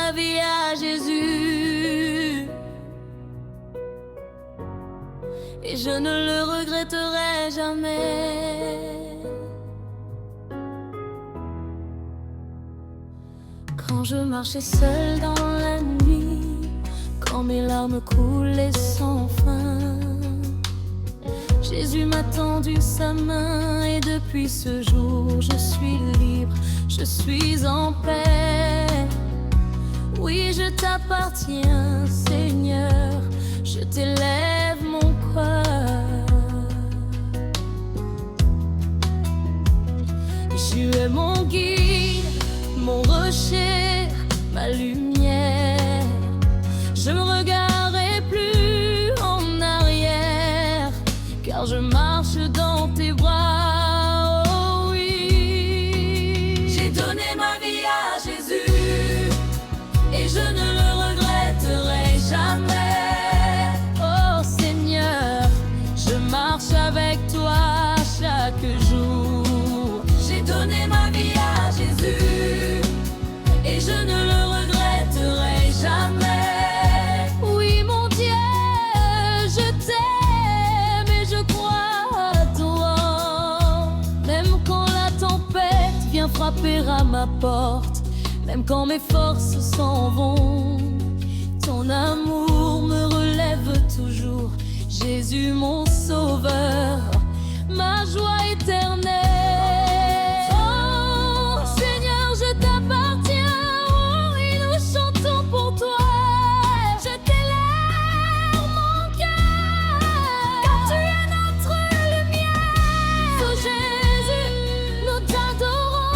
ma vie à Jésus, et je ne le regretterai jamais. Quand je marchais seule dans la nuit, quand mes larmes coulaient sans fin, Jésus m'a tendu sa main, et depuis ce jour je suis libre, je suis en paix. Oui, je t'appartiens, Seigneur, je t'élève mon cœur. Tu es mon guide, mon rocher, ma lumière. Je me regarderai plus en arrière, car je marche dans tes bras, oh oui. J'ai donné ma vie à Jésus, et je ne le regretterai jamais. Oh Seigneur, je marche avec toi chaque jour. J'ai donné ma vie à Jésus, et je ne le regretterai jamais. Oui mon Dieu, je t'aime et je crois à toi. Même quand la tempête vient frapper à ma porte, même quand mes forces s'en vont, ton amour me relève toujours. Jésus mon sauveur, ma joie éternelle. Oh Seigneur, je t'appartiens, oh oui, nous chantons pour toi. Je t'élève mon cœur, car tu es notre lumière. Oh Jésus, nous t'adorons.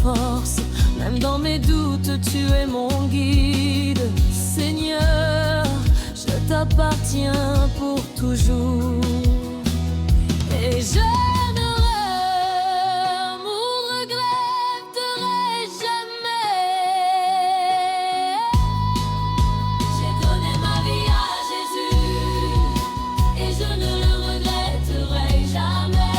Force, même dans mes doutes, tu es mon guide. Seigneur, je t'appartiens pour toujours, et je ne m'en regretterai jamais. J'ai donné ma vie à Jésus, et je ne le regretterai jamais.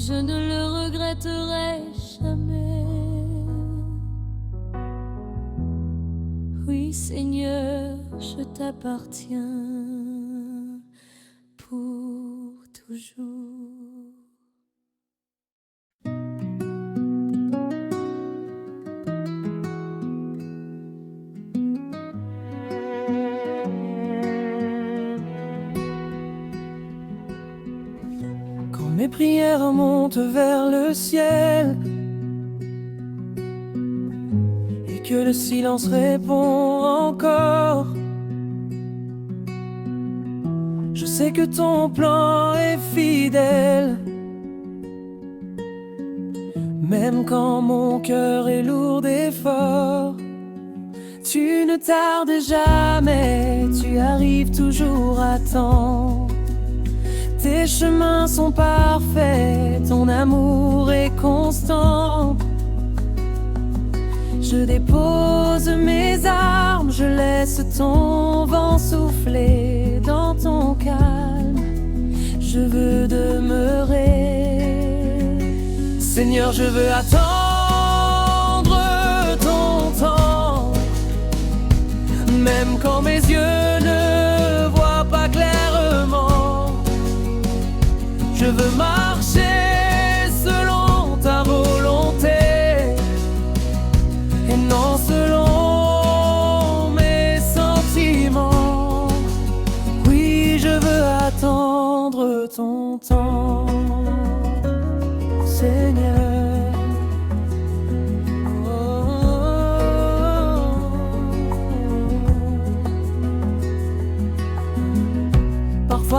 Je ne le regretterai jamais. Oui, Seigneur, je t'appartiens pour toujours. Mes prières montent vers le ciel, et que le silence répond encore. Je sais que ton plan est fidèle, même quand mon cœur est lourd d'efforts. Tu ne tardes jamais, tu arrives toujours à temps. Tes chemins sont parfaits, ton amour est constant. Je dépose mes armes, je laisse ton vent souffler dans ton calme. Je veux demeurer. Seigneur, je veux attendre ton temps, même quand mes yeux ne voient pas clairement. Je veux marcher selon ta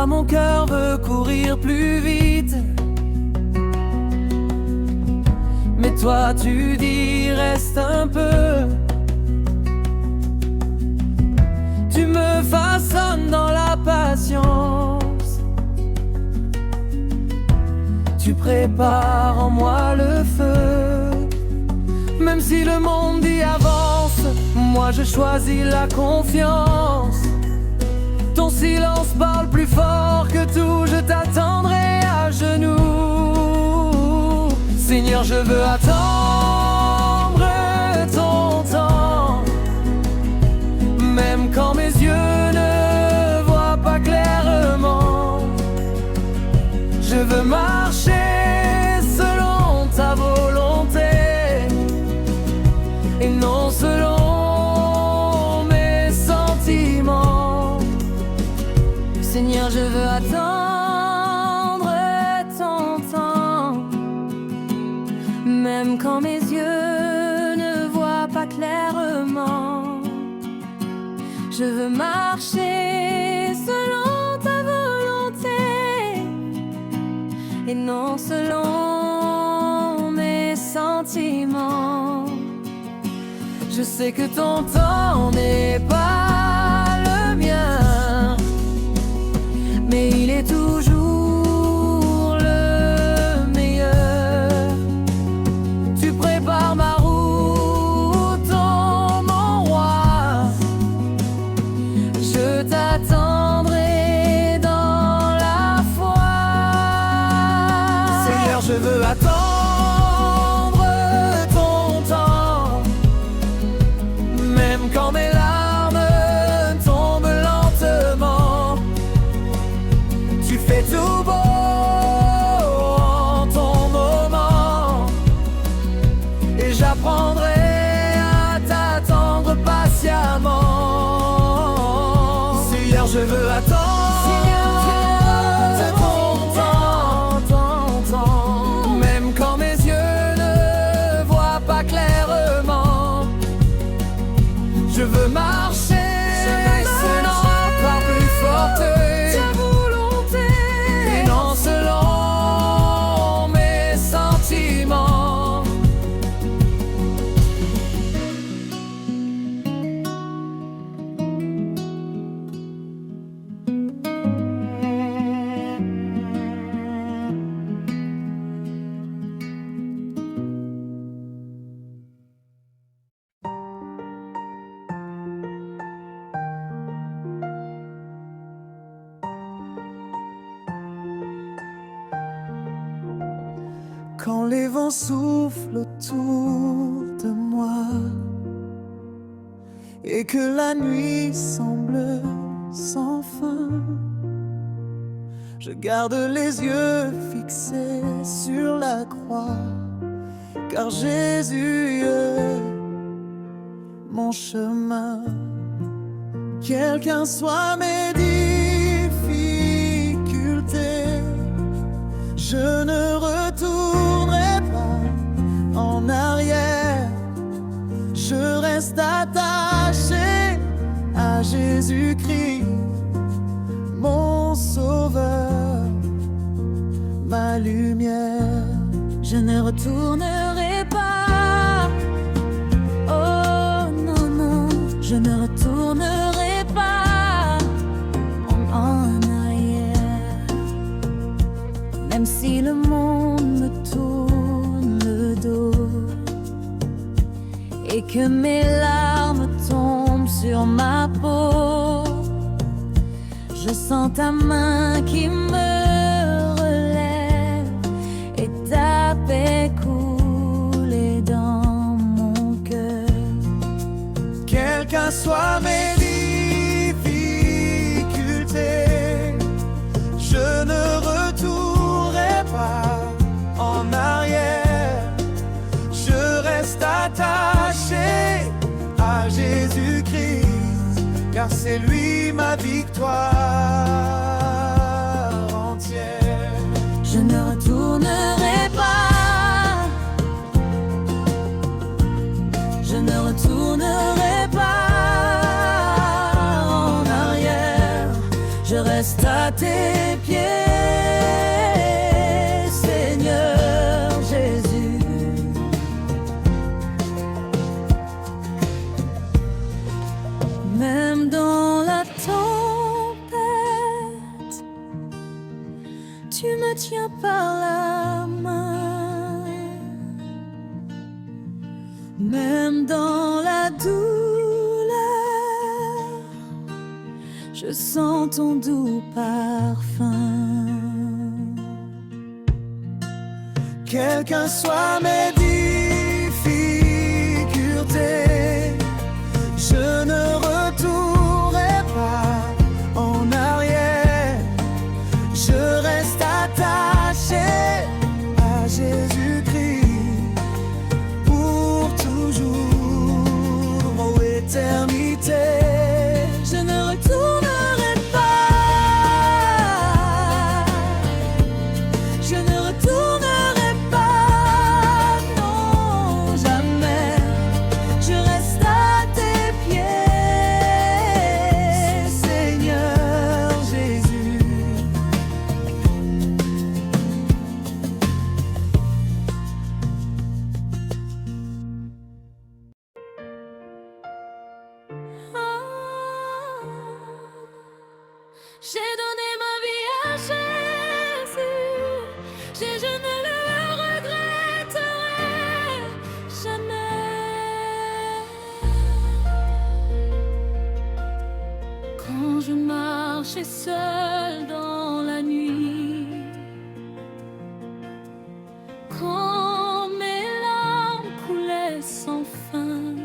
Parfois mon cœur veut courir plus vite, mais toi tu dis reste un peu. Tu me façonnes dans la patience, tu prépares en moi le feu. Même si le monde y avance, moi je choisis la confiance. Ton silence parle plus fort que tout, je t'attendrai à genoux. Seigneur, je veux attendre ton temps, même quand mes yeux ne voient pas clairement. Je veux marcher selon ta volonté et non selon mes sentiments. Seigneur, je veux attendre ton temps, même quand mes yeux ne voient pas clairement. Je veux marcher selon ta volonté et non selon mes sentiments. Je sais que ton temps n'est pas le mien, mais il est toujours le meilleur. Tu prépares ma route, oh mon roi. Je t'attendrai dans la foi. Seigneur, je veux attendre ton temps, même quand mes larmes tombent lentement. Tu fais tout beau en ton moment, et j'apprendrai à t'attendre patiemment. Seigneur, je veux attendre ton temps, même quand mes yeux ne voient pas clairement. Je veux marcher selon ta plus forte volonté et non selon mes sentiments. Quand les vents soufflent autour de moi et que la nuit semble sans fin, je garde les yeux fixés sur la croix, car Jésus est mon chemin. Quelles qu'en soient mes difficultés, je ne retournerai pas en arrière. Je reste attaché à Jésus-Christ, mon sauveur, ma lumière. Je ne retournerai pas, oh non, non, je ne retournerai pas en arrière. Même si le monde me tourne le dos et que mes larmes tombent sur ma peau, je sens ta main qui me relève et ta paix couler dans mon cœur. Quelles qu'en soient mes difficultés, je ne retournerai pas en arrière. Je reste attaché à Jésus-Christ, car c'est lui ma victoire entière. Je ne retournerai pas, je ne retournerai pas en arrière. Je reste reste à tes pieds, Seigneur Jésus. Même dans la tempête, tu me tiens par la main. Même dans la douleur, je sens ton doux parfum. Quelles qu'en soient mes difficultés, je ne retournerai pas en arrière. Je reste attaché à Jésus-Christ pour toujours, ô éternité. Je ne retournerai pas, je ne retournerai pas, non, jamais. Je reste à tes pieds, Seigneur Jésus. J'ai donné ma vie à Jésus, je ne le regretterai jamais. Quand je marchais seule dans la nuit, quand mes larmes coulaient sans fin,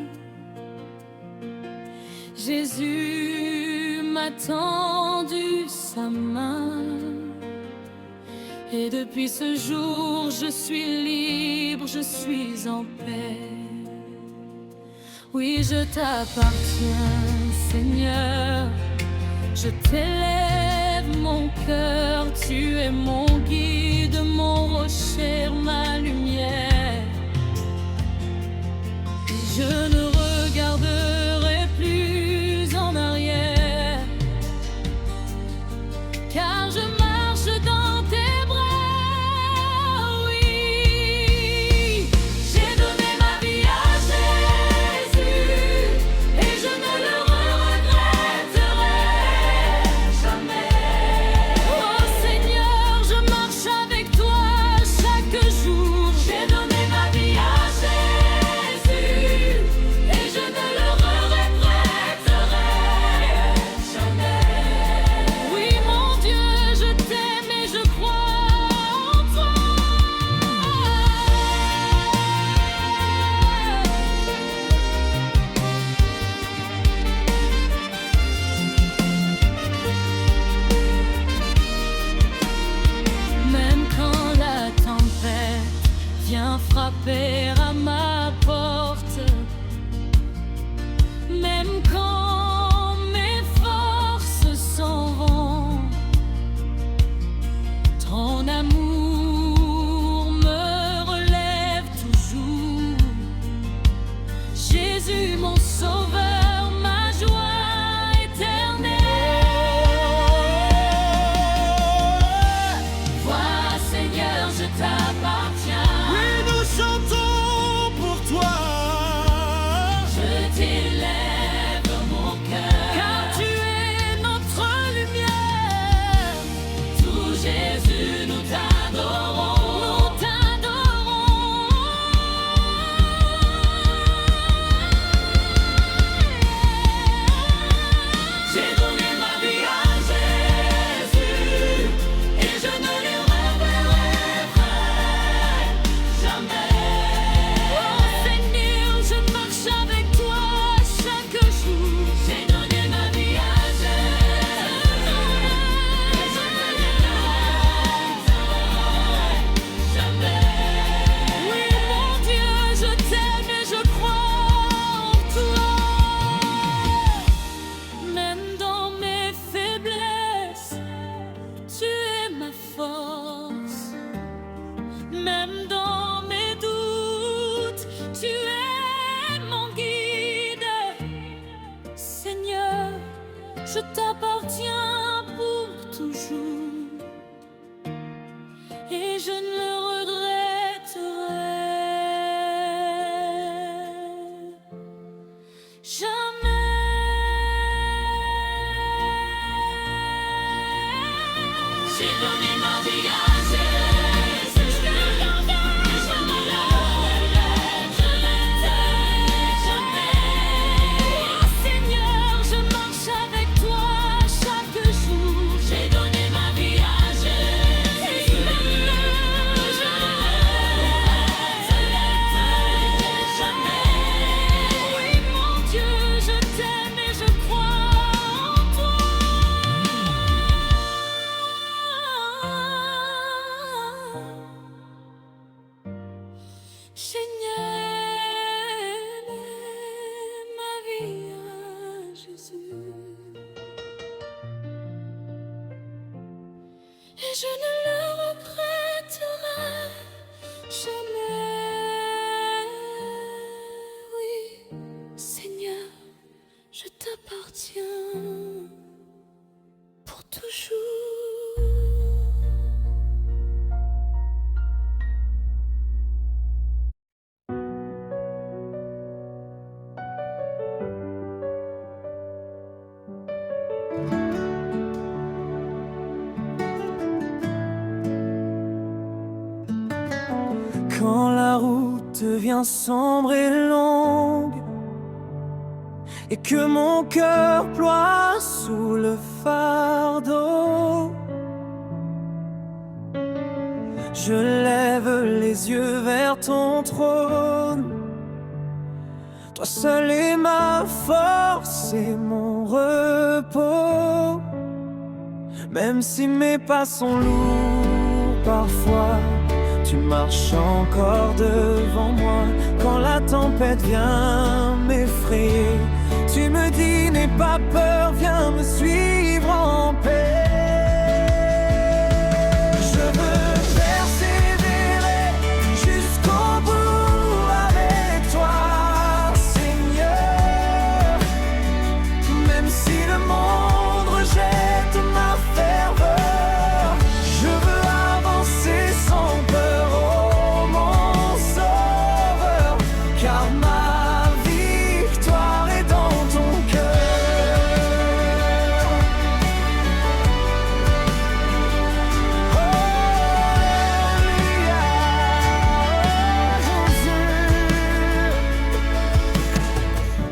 Jésus m'a tendu sa main. Et depuis ce jour, je suis libre, je suis en paix. Oui, je t'appartiens, Seigneur. Je t'élève mon cœur, tu es mon guide, mon rocher, ma lumière. Et je ne regarderai plus en arrière, car je marche dans tes bras, oui. J'ai donné ma vie à Jésus, et je ne le regretterai jamais. Oh Seigneur, je marche avec toi chaque jour. J'ai donné ma vie à Jésus, et je ne le regretterai jamais. Oui, mon Dieu, je t'aime et je crois en toi. Même quand la tempête vient frapper à ma porte, même quand mes forces s'en vont, ton amour me relève toujours. Jésus, mon sauveur, ma joie éternelle. Vois, Seigneur, je t'appartiens. Oui, nous chantons pour toi. Je t'élève mon cœur, car tu es notre lumière. Tout Jésus, nous t'adorons, nous t'adorons. J'ai donné ma vie à Jésus, et je ne le regretterai jamais. Oh Seigneur, je marche avec toi chaque jour. J'ai donné ma vie à Jésus, et je ne le regretterai jamais. Oui, mon Dieu, je t'aime et je crois en toi. Même dans mes faiblesses, tu es ma force. Même dans mes doutes, tu es mon guide. Seigneur, je t'appartiens pour Et je ne le regretterai jamais. Oui, Seigneur, je t'appartiens pour toujours. Quand la route devient sombre et longue et que mon cœur ploie sous le fardeau, je lève les yeux vers ton trône. Toi seul es ma force et mon repos. Même si mes pas sont lourds parfois, tu marches encore devant moi. Quand la tempête vient m'effrayer, tu me dis n'aie pas peur, viens me suivre en paix. Je veux persévérer jusqu'au bout avec toi, Seigneur. Même si le monde rejette ma ferveur, je veux avancer sans peur, oh mon sauveur, car ma victoire est dans ton cœur. Alléluia, Jésus.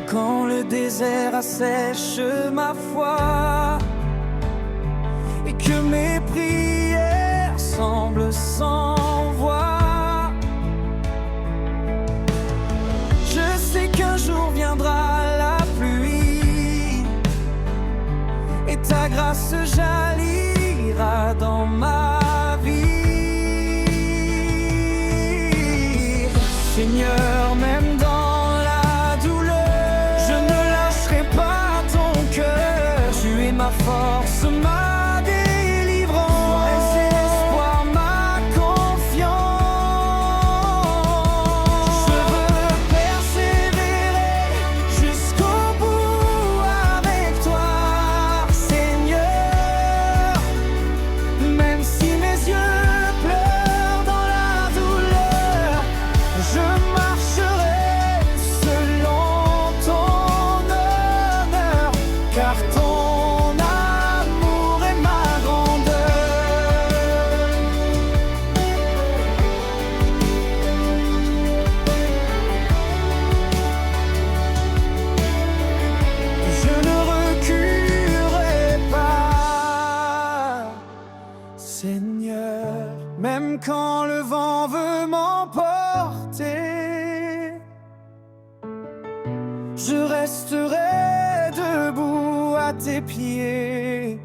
Quand le désert assèche ma foi et que mes prières semblent sans voix, je sais qu'un jour viendra la pluie et ta grâce jalira dans ma vie. Seigneur, même dans la douleur, je ne lâcherai pas ton cœur. Tu es ma force, ma délivrance, mon espoir, ma confiance. Je veux persévérer jusqu'au bout avec toi, Seigneur. Même si mes yeux pleurent dans la douleur, je marcherai selon ton honneur, car ton amour est ma grandeur. Je ne reculerai pas, Seigneur, même quand le vent veut m'emporter, je resterai debout à tes pieds,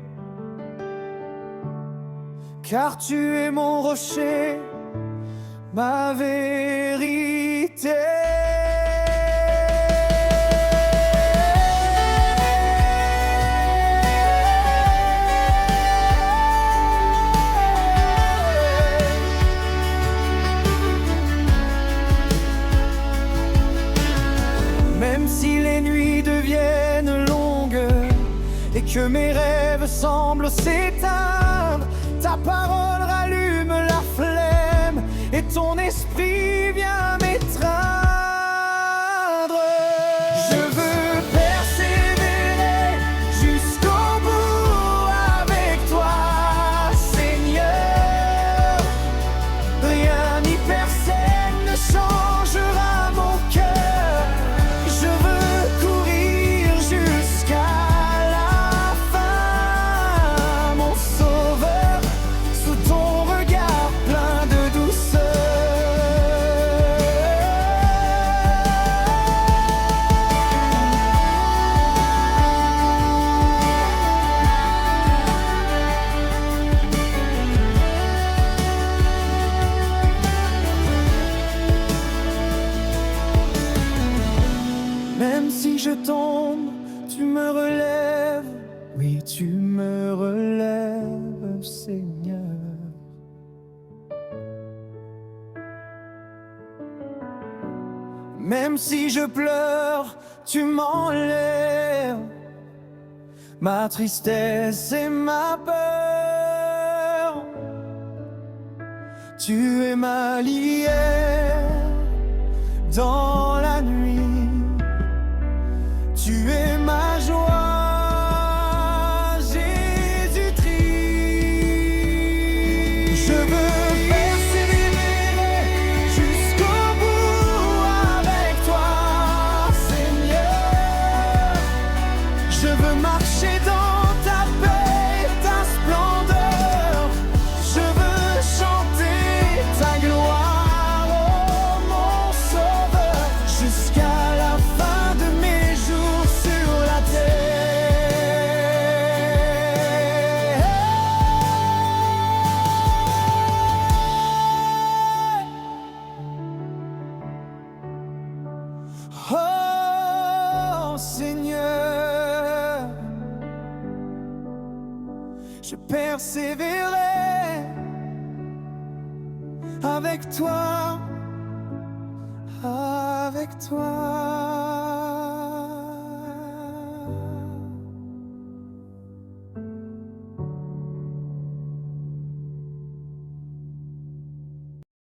car tu es mon rocher, ma vérité. Même si les nuits deviennent longues et que mes rêves semblent s'éteindre, ta parole rallume la flemme et ton esprit vient m'étreindre. Je veux persévérer jusqu'au bout avec toi, Seigneur. Même si je tombe, tu me relèves. Oui, tu me relèves, Seigneur. Même si je pleure, tu m'enlèves ma tristesse et ma peur. Tu es ma lumière dans la nuit. Tu es ma joie, Jésus-Christ. Je veux persévérer jusqu'au bout avec toi, Seigneur. Je veux marcher dans ta paix, ta splendeur. Je veux chanter ta gloire, oh mon Sauveur, jusqu'à la fin de mes jours sur la terre. Oh Seigneur, je persévérerai avec toi, avec toi.